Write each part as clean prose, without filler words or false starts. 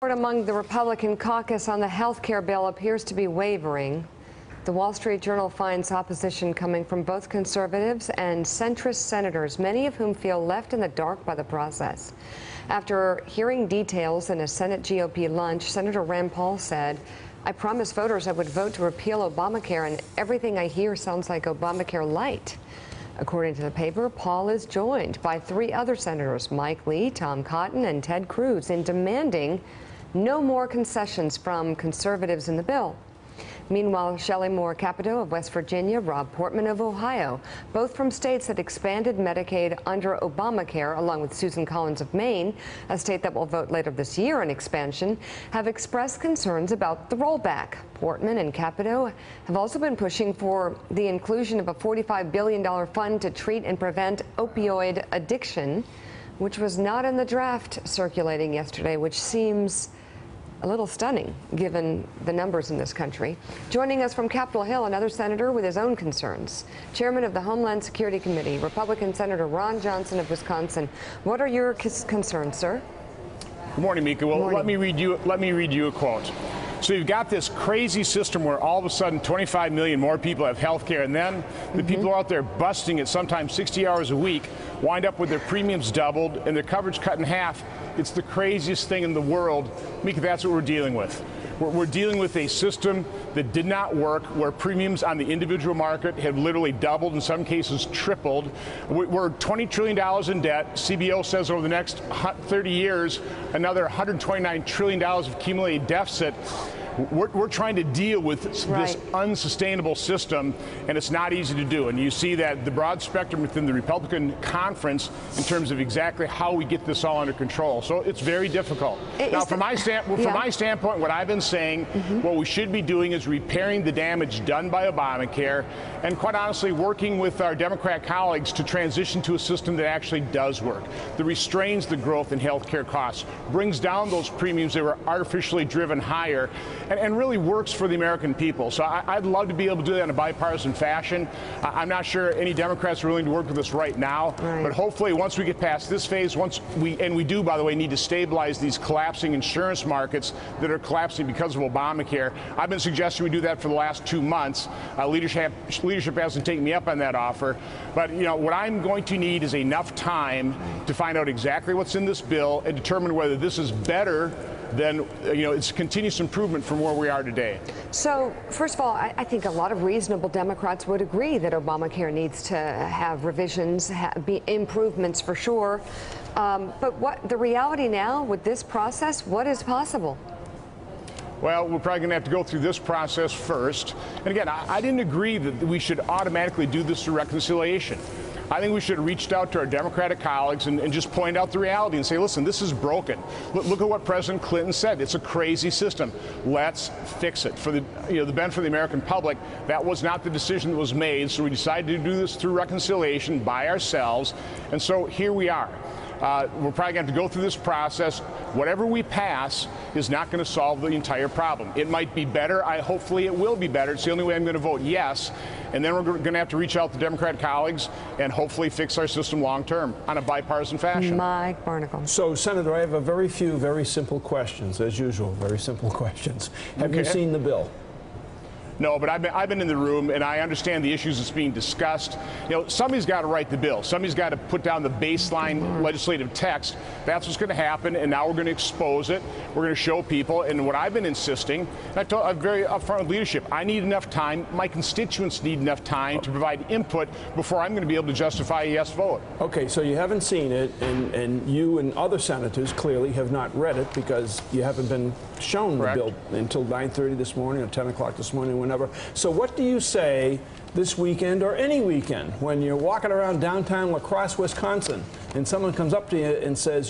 Among the Republican caucus on the health care bill appears to be wavering. The Wall Street Journal finds opposition coming from both conservatives and centrist senators, many of whom feel left in the dark by the process. After hearing details in a Senate GOP lunch, Senator Rand Paul said, "I promised voters I would vote to repeal Obamacare, and everything I hear sounds like Obamacare light." According to the paper, Paul is joined by three other senators, Mike Lee, Tom Cotton, and Ted Cruz, in demanding no more concessions from conservatives in the bill. Meanwhile, Shelley Moore Capito of West Virginia, Rob Portman of Ohio, both from states that expanded Medicaid under Obamacare, along with Susan Collins of Maine, a state that will vote later this year on expansion, have expressed concerns about the rollback. Portman and Capito have also been pushing for the inclusion of a $45 billion fund to treat and prevent opioid addiction, which was not in the draft circulating yesterday, which seems a little stunning, given the numbers in this country. Joining us from Capitol Hill, another senator with his own concerns. Chairman of the Homeland Security Committee, Republican Senator Ron Johnson of Wisconsin. What are your concerns, sir? Good morning, Mika. Well, let me read you a quote. So you've got this crazy system where all of a sudden 25 million more people have health care, and then the people out there busting it sometimes 60 hours a week wind up with their premiums doubled and their coverage cut in half. It's the craziest thing in the world. Mika, that's what we're dealing with. We're dealing with a system that did not work, where premiums on the individual market have literally doubled, in some cases tripled. We're $20 trillion in debt. CBO says over the next 30 years, another $129 trillion of accumulated deficit. We're trying to deal with this unsustainable system, and it's not easy to do. And you see that the broad spectrum within the Republican conference in terms of exactly how we get this all under control. So it's very difficult. Now, from my standpoint, what I've been saying, what we should be doing is repairing the damage done by Obamacare, and quite honestly, working with our Democrat colleagues to transition to a system that actually does work, that restrains the growth in health care costs, brings down those premiums that were artificially driven higher, and really works for the American people. So I'd love to be able to do that in a bipartisan fashion. I'm not sure any Democrats are willing to work with us right now, but hopefully once we get past this phase, we do, by the way, need to stabilize these collapsing insurance markets that are collapsing because of Obamacare. I've been suggesting we do that for the last 2 months. Leadership hasn't taken me up on that offer. But what I'm going to need is enough time to find out exactly what's in this bill and determine whether this is better then it's continuous improvement from where we are today. So, first of all, I think a lot of reasonable Democrats would agree that Obamacare needs to have revisions, be improvements for sure. But what the reality now with this process, what is possible? Well, we're probably going to have to go through this process first. And again, I didn't agree that we should automatically do this through reconciliation. I think we should have reached out to our Democratic colleagues and just point out the reality and say, listen, this is broken. Look at what President Clinton said. It's a crazy system. Let's fix it. For the benefit of the American public, that was not the decision that was made. So we decided to do this through reconciliation by ourselves. And so here we are. We're probably going to have to go through this process. Whatever we pass is not going to solve the entire problem. It might be better. Hopefully it will be better. It's the only way I'm going to vote yes. And then we're going to have to reach out to Democratic colleagues and hopefully fix our system long term on a bipartisan fashion. Mike Barnicle. So, Senator, I have a very few very simple questions, as usual, very simple questions. Have you seen the bill? No, but I've been in the room, and I understand the issues that's being discussed. Somebody's got to write the bill. Somebody's got to put down the baseline legislative text. That's what's going to happen, and now we're going to expose it. We're going to show people. And what I've been insisting, and I'm very upfront with leadership, I need enough time, my constituents need enough time to provide input before I'm going to be able to justify a yes vote. Okay, so you haven't seen it, and you and other senators clearly have not read it because you haven't been shown the bill until 9:30 this morning or 10 o'clock this morning, whenever. So what do you say this weekend or any weekend when you're walking around downtown La Crosse, Wisconsin, and someone comes up to you and says,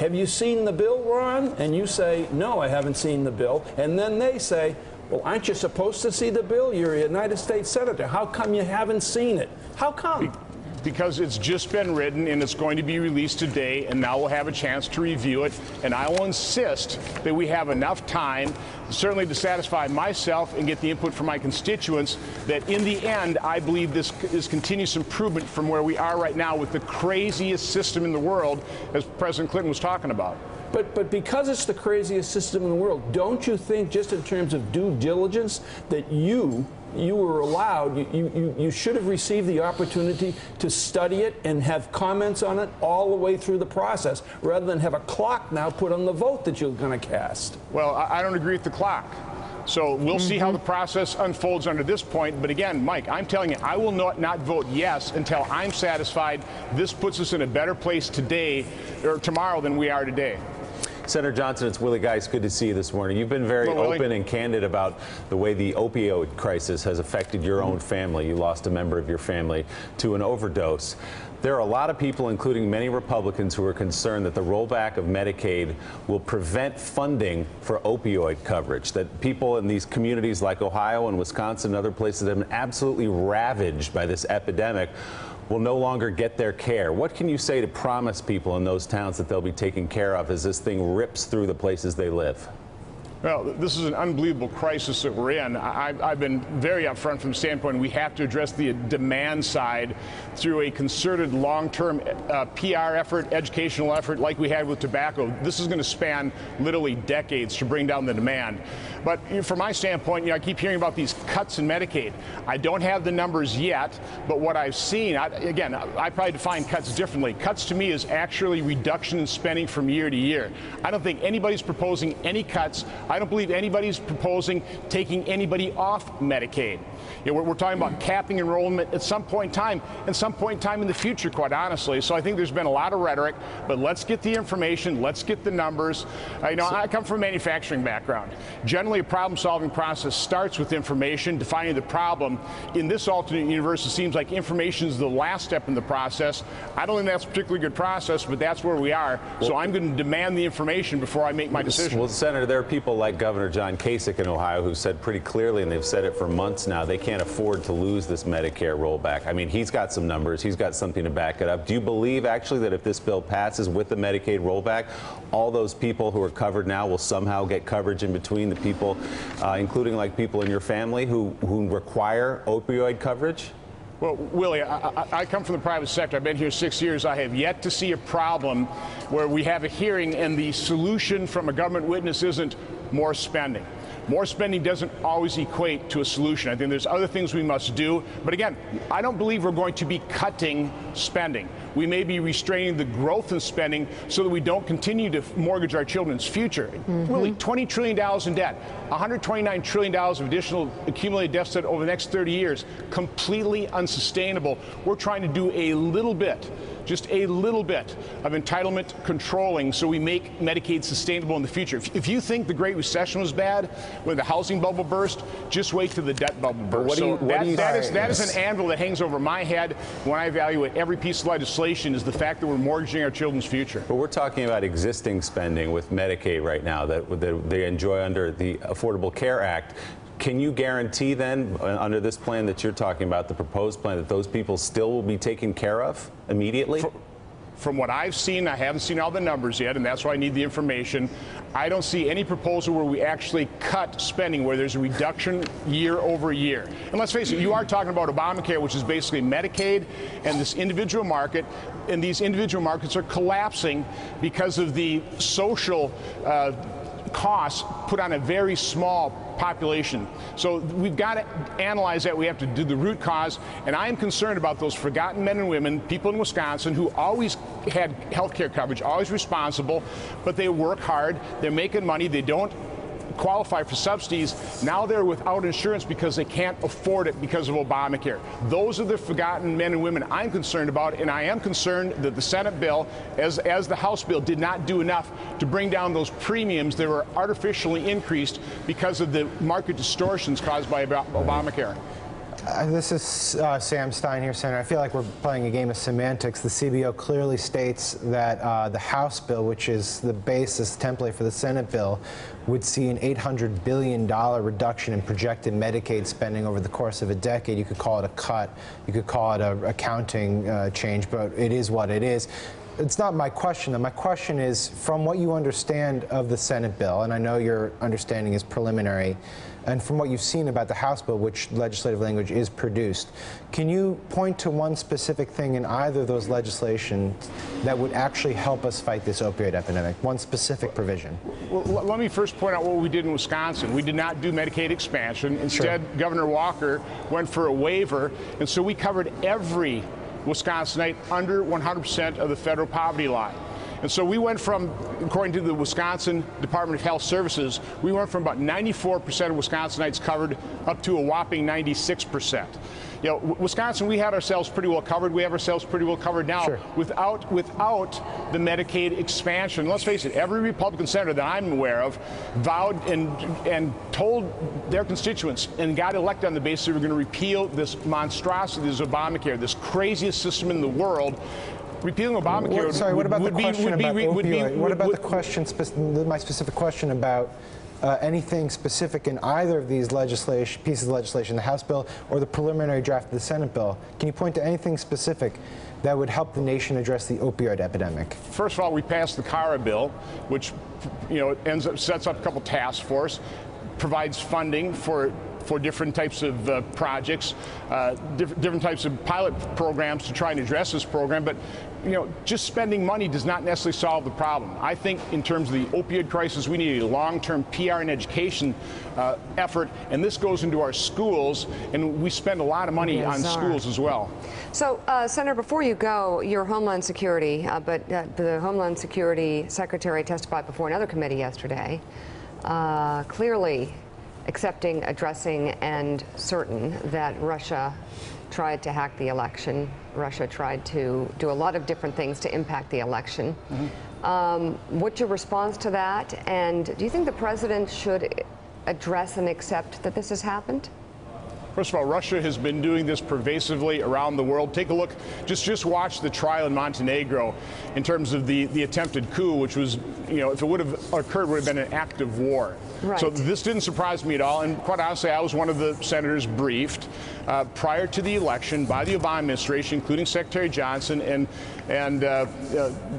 have you seen the bill, Ron? And you say, no, I haven't seen the bill. And then they say, well, aren't you supposed to see the bill? You're a United States Senator. How come you haven't seen it? How come? Because it's just been written and it's going to be released today, and now we'll have a chance to review it. And I will insist that we have enough time, certainly to satisfy myself and get the input from my constituents, that in the end, I believe this is continuous improvement from where we are right now with the craziest system in the world, as President Clinton was talking about. But because it's the craziest system in the world, don't you think, just in terms of due diligence, that you were allowed, you should have received the opportunity to study it and have comments on it all the way through the process, rather than have a clock now put on the vote that you're going to cast? Well, I don't agree with the clock. So we'll see how the process unfolds under this point. But again, Mike, I'm telling you, I will not vote yes until I'm satisfied this puts us in a better place today or tomorrow than we are today. Senator Johnson, it's Willie Geist. Good to see you this morning. You've been very open and candid about the way the opioid crisis has affected your own family. You lost a member of your family to an overdose. There are a lot of people, including many Republicans, who are concerned that the rollback of Medicaid will prevent funding for opioid coverage, that people in these communities like Ohio and Wisconsin and other places that have been absolutely ravaged by this epidemic will no longer get their care. What can you say to promise people in those towns that they'll be taken care of as this thing rips through the places they live? Well, this is an unbelievable crisis that we're in. I've been very upfront from the standpoint we have to address the demand side through a concerted long-term PR effort, educational effort like we had with tobacco. This is going to span literally decades to bring down the demand. But from my standpoint, I keep hearing about these cuts in Medicaid. I don't have the numbers yet, but what I've seen, again, I probably define cuts differently. Cuts to me is actually reduction in spending from year to year. I don't think anybody's proposing any cuts. I don't believe anybody's proposing taking anybody off Medicaid. We're talking about capping enrollment at some point in time, and some point in time in the future, quite honestly. So I think there's been a lot of rhetoric, but let's get the information, let's get the numbers. I come from a manufacturing background. Generally, a problem-solving process starts with information, defining the problem. In this alternate universe, it seems like information is the last step in the process. I don't think that's a particularly good process, but that's where we are. So I'm going to demand the information before I make my decision. Well, Senator, there are people like Governor John Kasich in Ohio who said pretty clearly, and they've said it for months now, they can't afford to lose this Medicare rollback. I mean, he's got some numbers. He's got something to back it up. Do you believe, actually, that if this bill passes with the Medicaid rollback, all those people who are covered now will somehow get coverage in between the people, including like people in your family who require opioid coverage? Well, Willie, I come from the private sector. I've been here 6 years. I have yet to see a problem where we have a hearing and the solution from a government witness isn't more spending. More spending doesn't always equate to a solution. I think there's other things we must do. But again, I don't believe we're going to be cutting spending. We may be restraining the growth in spending so that we don't continue to mortgage our children's future. Really, $20 trillion in debt, $129 trillion of additional accumulated deficit over the next 30 years, completely unsustainable. We're trying to do a little bit, just a little bit of entitlement controlling so we make Medicaid sustainable in the future. If you think the Great Recession was bad, when the housing bubble burst, just wait till the debt bubble burst. That is an anvil that hangs over my head when I evaluate every piece of legislation, is the fact that we're mortgaging our children's future. But we're talking about existing spending with Medicaid right now that they enjoy under the Affordable Care Act. Can you guarantee then, under this plan that you're talking about, the proposed plan, that those people still will be taken care of immediately? From what I've seen, I haven't seen all the numbers yet, and that's why I need the information. I don't see any proposal where we actually cut spending, where there's a reduction year over year. And let's face it, you are talking about Obamacare, which is basically Medicaid and this individual market, and these individual markets are collapsing because of the social costs put on a very small population. So we've got to analyze that. We have to do the root cause. And I am concerned about those forgotten men and women, people in Wisconsin who always had health care coverage, always responsible, but they work hard, they're making money, they don't qualify for subsidies. Now they're without insurance because they can't afford it because of Obamacare. Those are the forgotten men and women I'm concerned about, and I am concerned that the Senate bill, as the House bill, did not do enough to bring down those premiums that were artificially increased because of the market distortions caused by Obamacare. This is Sam Stein here, Senator. I feel like we're playing a game of semantics. The CBO clearly states that the House bill, which is the basis template for the Senate bill, would see an $800 billion reduction in projected Medicaid spending over the course of a decade. You could call it a cut. You could call it a accounting change, but it is what it is. it's not my question. My question is, from what you understand of the Senate bill, and I know your understanding is preliminary, and from what you've seen about the House bill, which legislative language is produced, can you point to one specific thing in either of those legislation that would actually help us fight this opioid epidemic? One specific provision. Well, let me first point out what we did in Wisconsin. We did not do Medicaid expansion. Instead, sure. Governor Walker went for a waiver, and so we covered every Wisconsinite under 100% of the federal poverty line. And so we went from, according to the Wisconsin Department of Health Services, we went from about 94% of Wisconsinites covered up to a whopping 96%. You know, Wisconsin, we had ourselves pretty well covered. We have ourselves pretty well covered now, sure. without the Medicaid expansion. Let's face it, every Republican senator that I'm aware of vowed and told their constituents and got elected on the basis they were going to repeal this monstrosity, this Obamacare, this craziest system in the world. Repealing Obamacare. Sorry, what about the question about opioid? What about the question, my specific question about anything specific in either of these pieces of legislation, the House bill or the preliminary draft of the Senate bill? Can you point to anything specific that would help the nation address the opioid epidemic? First of all, we passed the CARA bill, which sets up a couple task force, provides funding for different types of projects, different types of pilot programs to try and address this program. But just spending money does not necessarily solve the problem. I think in terms of the opioid crisis, we need a long-term PR and education effort, and this goes into our schools, and we spend a lot of money on schools as well. So, Senator, before you go, your Homeland Security, the Homeland Security Secretary testified before another committee yesterday, clearly accepting, addressing, and certain that Russia tried to hack the election. Russia tried to do a lot of different things to impact the election. Mm-hmm. What's your response to that? And do you think the president should address and accept that this has happened? First of all, Russia has been doing this pervasively around the world. Take a look, just watch the trial in Montenegro in terms of the attempted coup, which was, if it would have occurred, would have been an act of war. Right. So this didn't surprise me at all. And quite honestly, I was one of the senators briefed prior to the election by the Obama administration, including Secretary Johnson and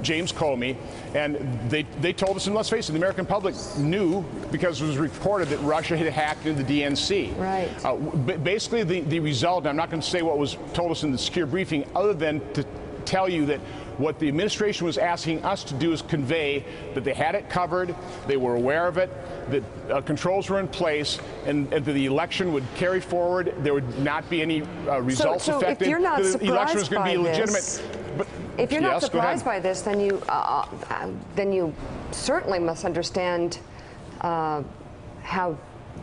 James Comey. And they told us, and let's face it, the American public knew because it was reported that Russia had hacked into the DNC. Right. Basically, the result, and I'm not going to say what was told us in the secure briefing, other than to tell you that what the administration was asking us to do is convey that they had it covered, they were aware of it, that controls were in place, and that the election would carry forward. There would not be any results affected. If you're not the election was going to be legitimate. But, if you're not surprised by this, then you certainly must understand how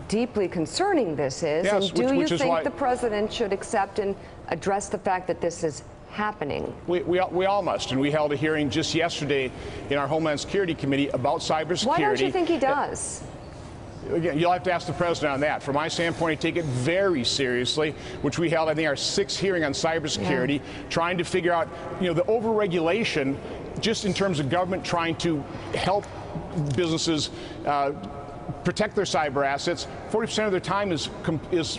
deeply concerning this is. Yes, and do you think the president should accept and address the fact that this is happening? We all must, and we held a hearing just yesterday in our Homeland Security Committee about cybersecurity. Why don't you think he does? Again, you'll have to ask the president on that. From my standpoint, I take it very seriously, which we held, I think, our 6th hearing on cybersecurity, trying to figure out, the overregulation, just in terms of government trying to help businesses protect their cyber assets. 40% of their time is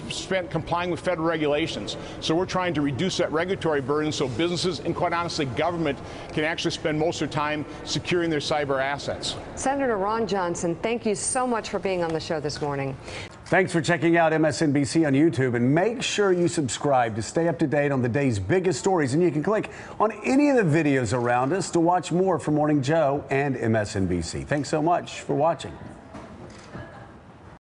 spent complying with federal regulations. So we're trying to reduce that regulatory burden so businesses and, quite honestly, government can actually spend most of their time securing their cyber assets. Senator Ron Johnson, thank you so much for being on the show this morning. Thanks for checking out MSNBC on YouTube, and make sure you subscribe to stay up to date on the day's biggest stories. And you can click on any of the videos around us to watch more from Morning Joe and MSNBC. Thanks so much for watching.